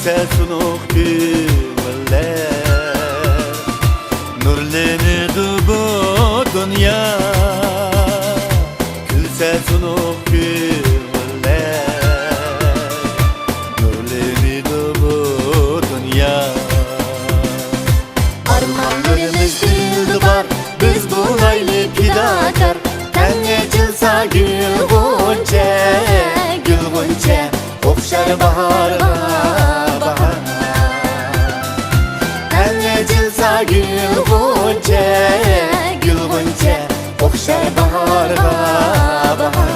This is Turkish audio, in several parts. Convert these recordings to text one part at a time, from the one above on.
Külse sunuk güller Nurlanıdı bu dünya Külse sunuk güller Nurlanıdı bu dünya Armanlarımız dildi var Biz bulaylı fidakar Tenne çılsa gül gonca Gül gonca Okşar baharga bahar Tenne çılsa gül gonca Gül gonca Okşar baharga bahar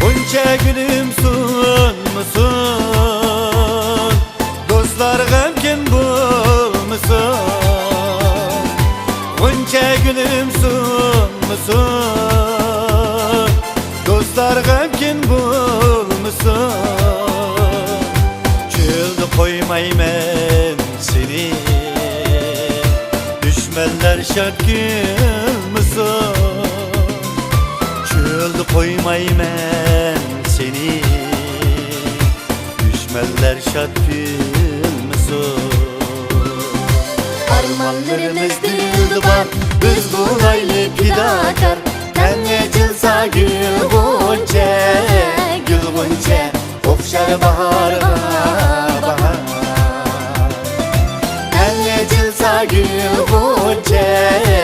Gonca gülüm sunmuşsun Dostlar gamkin bulmuşsun Gonca gülüm sunmuşsun Dostlar gamkin bulmuşsun Çıldı koymaymen seni Düşmanlar şart gülmüşsun Çıldı koymaymen seni Düşmeller şart gülmüsün Armanlarımız dildi var Biz bulaylı fidakar Tenne çılsa gül gonca Gül gonca Okşar baharga bahar Tenne çılsa gül gonca